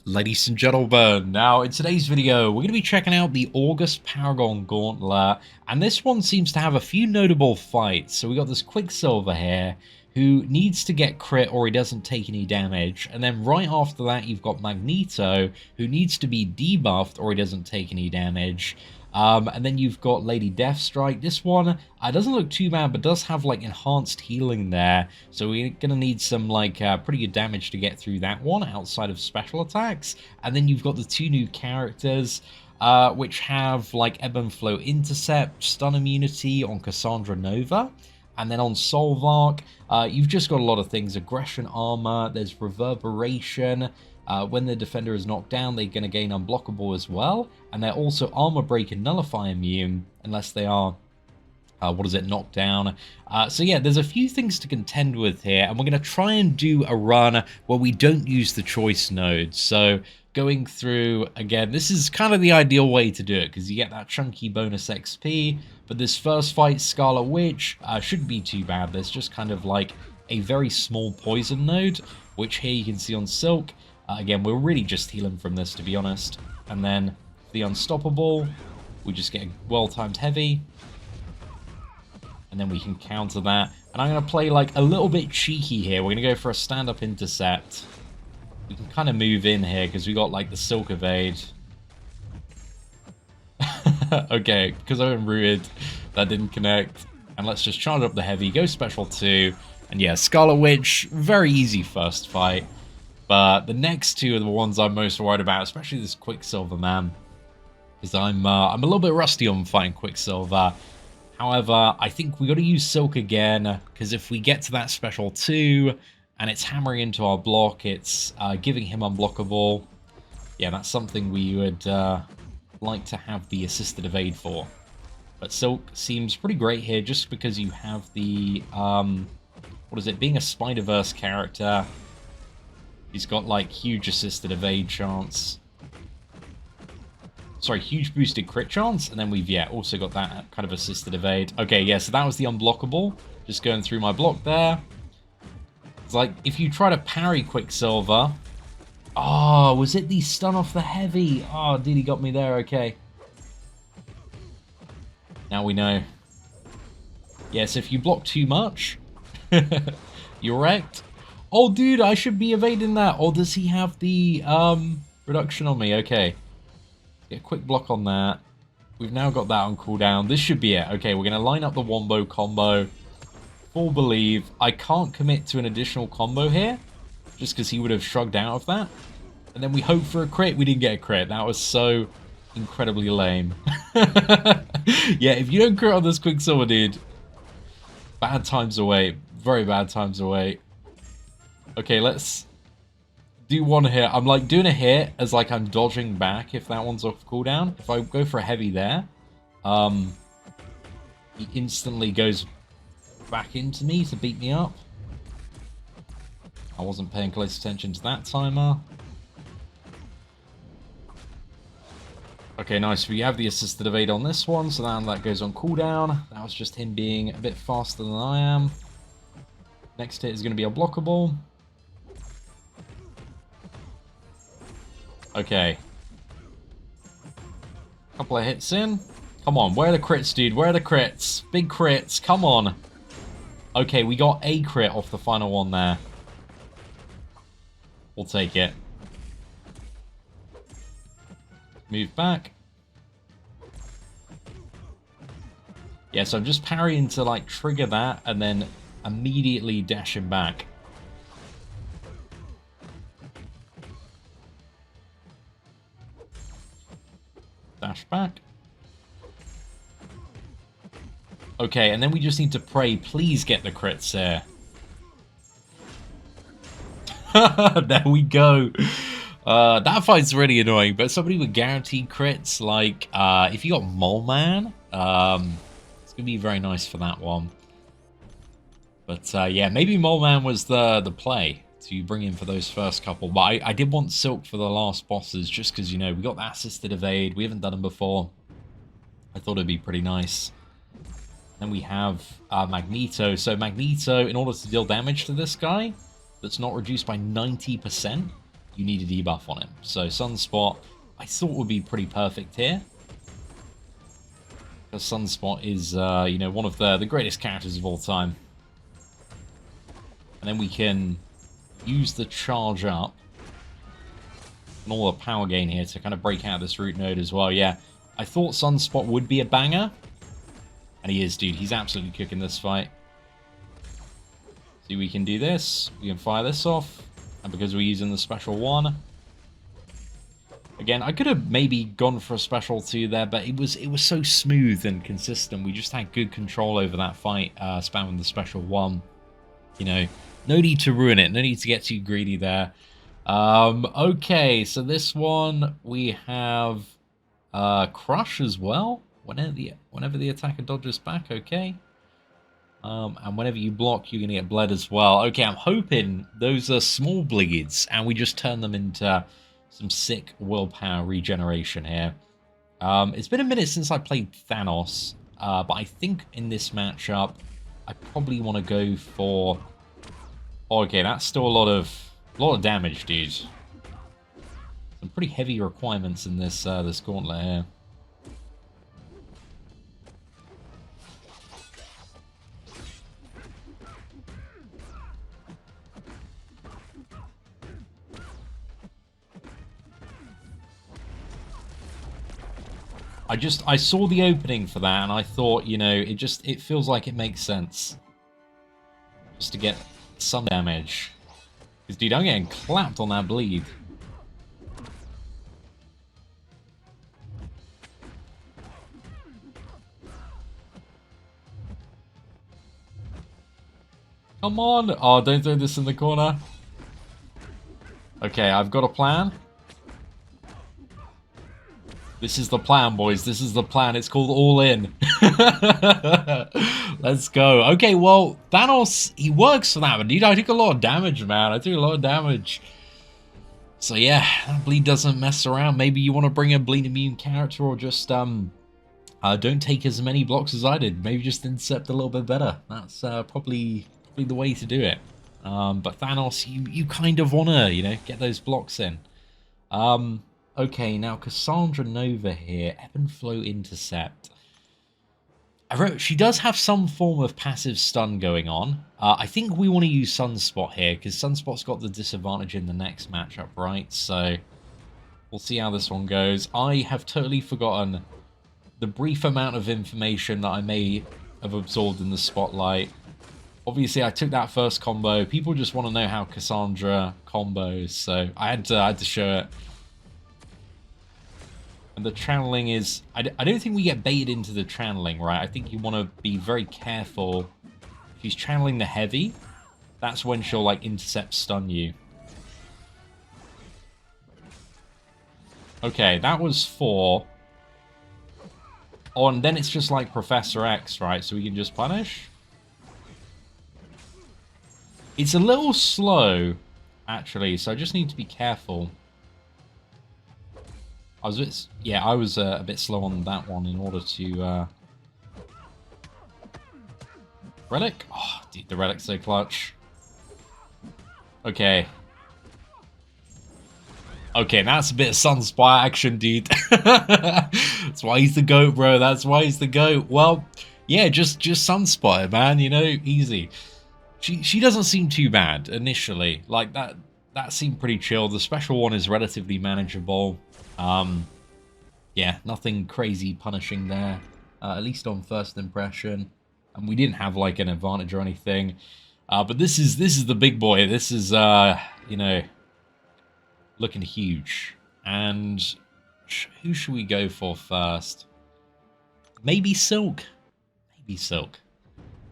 Ladies and gentlemen, now in today's video, we're going to be checking out the August Paragon Gauntlet, and this one seems to have a few notable fights. So we got this Quicksilver here, who needs to get crit or he doesn't take any damage, and then right after that you've got Magneto, who needs to be debuffed or he doesn't take any damage. And then you've got Lady Deathstrike. This one doesn't look too bad, but does have like enhanced healing there. So we're going to need some like pretty good damage to get through that one outside of special attacks. And then you've got the two new characters, which have like Ebb and Flow Intercept, Stun Immunity on Cassandra Nova. And then on Solvarc, you've just got a lot of things. Aggression Armor, there's Reverberation. When the defender is knocked down, they're going to gain Unblockable as well. And they're also Armor Break and Nullify immune, unless they are, knocked down. So yeah, there's a few things to contend with here. And we're going to try and do a run where we don't use the choice nodes. So going through, again, this is kind of the ideal way to do it, because you get that chunky bonus XP. But this first fight, Scarlet Witch, shouldn't be too bad. There's just kind of like a very small poison node, which here you can see on Silk. Again, we're really just healing from this, to be honest. And then the Unstoppable, we just get a well-timed heavy. And then we can counter that. And I'm going to play like a little bit cheeky here. We're going to go for a stand-up intercept. We can kind of move in here because we got like the Silk Evade. Okay, because I'm rooted, that didn't connect. And let's just charge up the heavy, go special 2. And yeah, Scarlet Witch, very easy first fight. But the next two are the ones I'm most worried about, especially this Quicksilver man. Because I'm a little bit rusty on fighting Quicksilver. However, I think we got to use Silk again, because if we get to that special 2, and it's hammering into our block, it's giving him Unblockable. Yeah, that's something we would like to have the assisted evade for. But Silk seems pretty great here, just because you have the, being a Spider-Verse character. He's got like huge assisted evade chance. Sorry, huge boosted crit chance. And then we've, yeah, also got that kind of assisted evade. Okay, yeah, so that was the Unblockable. Just going through my block there. It's like, if you try to parry Quicksilver... Oh, was it the stun off the heavy? Oh, dude, he got me there, okay. Now we know. Yes, if you block too much, you're wrecked. Oh, dude, I should be evading that. Or does he have the reduction on me? Okay. Get a quick block on that. We've now got that on cooldown. This should be it. Okay, we're going to line up the Wombo combo. Full believe. I can't commit to an additional combo here, just because he would have shrugged out of that. And then we hope for a crit. We didn't get a crit. That was so incredibly lame. Yeah, if you don't crit on this Quicksilver, dude, bad times away. Very bad times away. Okay, let's do one hit. I'm like doing a hit as like I'm dodging back if that one's off cooldown. If I go for a heavy there, he instantly goes back into me to beat me up. I wasn't paying close attention to that timer. Okay, nice. We have the assisted evade on this one, so now that goes on cooldown. That was just him being a bit faster than I am. Next hit is going to be unblockable. Okay. Couple of hits in. Come on, where are the crits, dude? Where are the crits? Big crits, come on. Okay, we got a crit off the final one there. We'll take it. Move back. Yeah, so I'm just parrying to like trigger that and then immediately dashing back. Dash back. Okay, and then we just need to pray, please get the crits there. There we go. That fight's really annoying, but somebody with guaranteed crits, like if you got Mole Man, it's gonna be very nice for that one. But yeah, maybe Mole Man was the play to bring in for those first couple. But I did want Silk for the last bosses, just because, you know, we got that assisted evade. We haven't done them before. I thought it'd be pretty nice. Then we have Magneto. So Magneto, in order to deal damage to this guy, that's not reduced by 90%, you need a debuff on him. So Sunspot, I thought would be pretty perfect here. Because Sunspot is, you know, one of the greatest characters of all time. And then we can use the charge up and all the power gain here to kind of break out this root node as well. Yeah, I thought Sunspot would be a banger. And he is, dude. He's absolutely cooking this fight. See, we can do this. We can fire this off. And because we're using the special 1... Again, I could have maybe gone for a special 2 there, but it was so smooth and consistent. We just had good control over that fight, spamming the special 1. You know, no need to ruin it. No need to get too greedy there. Okay, so this one we have Crush as well. Whenever the attacker dodges back, okay. And whenever you block, you're going to get bled as well. Okay, I'm hoping those are small bleeds, and we just turn them into some sick willpower regeneration here. It's been a minute since I played Thanos, but I think in this matchup, I probably want to go for... Okay, that's still a lot of damage, dude. Some pretty heavy requirements in this this gauntlet here. I saw the opening for that, and I thought, you know, it feels like it makes sense. Just to get some damage. Because, dude, I'm getting clapped on that bleed. Come on! Oh, don't throw this in the corner. Okay, I've got a plan. This is the plan, boys. This is the plan. It's called All In. Let's go. Okay, well, Thanos, he works for that, but dude, I took a lot of damage, man. I took a lot of damage. So yeah, that bleed doesn't mess around. Maybe you want to bring a bleed immune character, or just don't take as many blocks as I did. Maybe just intercept a little bit better. That's probably the way to do it. But Thanos, you kind of want to, you know, get those blocks in. Okay, now Cassandra Nova here, Ebb and Flow Intercept. I wrote, she does have some form of passive stun going on. I think we want to use Sunspot here, because Sunspot's got the disadvantage in the next matchup, right? So, we'll see how this one goes. I have totally forgotten the brief amount of information that I may have absorbed in the spotlight. Obviously, I took that first combo. People just want to know how Cassandra combos, so I had to show it. And the channeling is... I don't think we get baited into the channeling, right? I think you want to be very careful. If she's channeling the heavy, that's when she'll, like, intercept stun you. Okay, that was 4. Oh, and then it's just like Professor X, right? So we can just punish. It's a little slow, actually, so I just need to be careful. I was a bit slow on that one in order to... Relic? Oh, dude, the Relic's so clutch. Okay. Okay, that's a bit of Sunspot action, dude. That's why he's the GOAT, bro. That's why he's the GOAT. Well, yeah, just Sunspot, man, you know, easy. She doesn't seem too bad initially. Like, that seemed pretty chill. The special one is relatively manageable. Yeah, nothing crazy punishing there, at least on first impression. And we didn't have like an advantage or anything. But this is the big boy. This is you know, looking huge. And who should we go for first? Maybe Silk. Maybe Silk.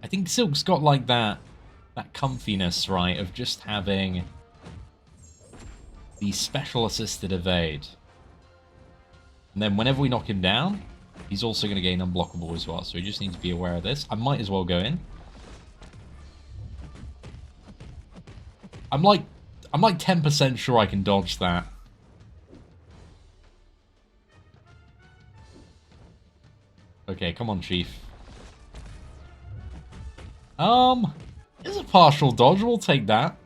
I think Silk's got like that comfiness, right, of just having the special assisted evade. And then whenever we knock him down, he's also going to gain unblockable as well. So we just need to be aware of this. I might as well go in. I'm like 10% sure I can dodge that. Okay, come on, Chief. It's a partial dodge. We'll take that.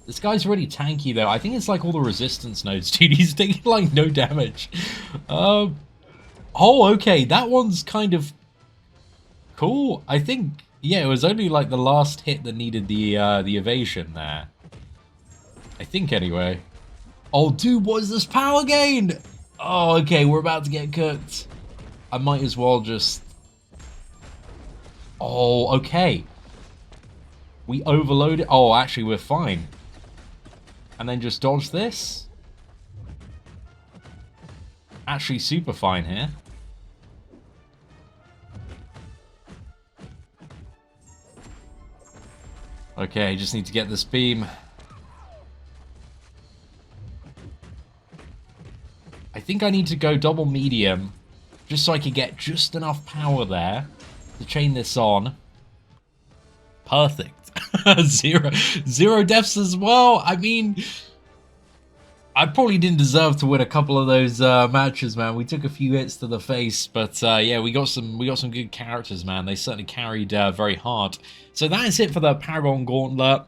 This guy's really tanky, though. I think it's like all the resistance nodes, dude. He's taking, like, no damage. Oh, okay. That one's kind of cool. I think, yeah, it was only, like, the last hit that needed the evasion there. I think, anyway. Oh, dude, what is this power gain? Oh, okay, we're about to get cooked. I might as well just... Oh, okay. We overloaded... Oh, actually, we're fine. And then just dodge this. Actually, super fine here. Okay, just need to get this beam. I think I need to go double medium, just so I can get just enough power there to chain this on. Perfect. Zero deaths as well. I mean, I probably didn't deserve to win a couple of those matches, man. We took a few hits to the face, but yeah, we got some good characters, man. They certainly carried very hard. So that is it for the Paragon Gauntlet.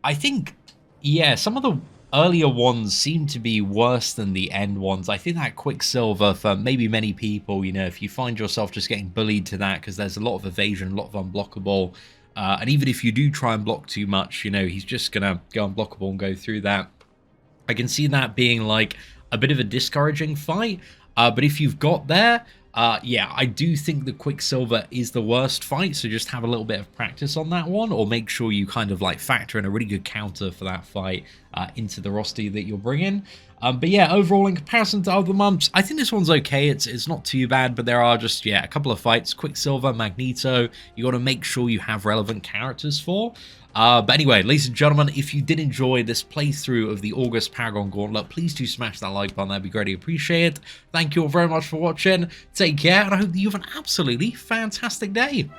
I think, yeah, some of the earlier ones seem to be worse than the end ones. I think that Quicksilver, for maybe many people, you know, if you find yourself just getting bullied to that because there's a lot of evasion, a lot of unblockable, and even if you do try and block too much, you know, he's just gonna go unblockable and go through that. I can see that being like a bit of a discouraging fight, but if you've got there, yeah, I do think the Quicksilver is the worst fight, so just have a little bit of practice on that one, or make sure you kind of like factor in a really good counter for that fight into the roster that you're bringing. But yeah, overall, in comparison to other months, I think this one's okay. It's not too bad, but there are just, yeah, a couple of fights. Quicksilver, Magneto, you got to make sure you have relevant characters for. But anyway, ladies and gentlemen, if you did enjoy this playthrough of the August Paragon Gauntlet, please do smash that like button. That'd be greatly appreciated. Thank you all very much for watching. Take care, and I hope that you have an absolutely fantastic day.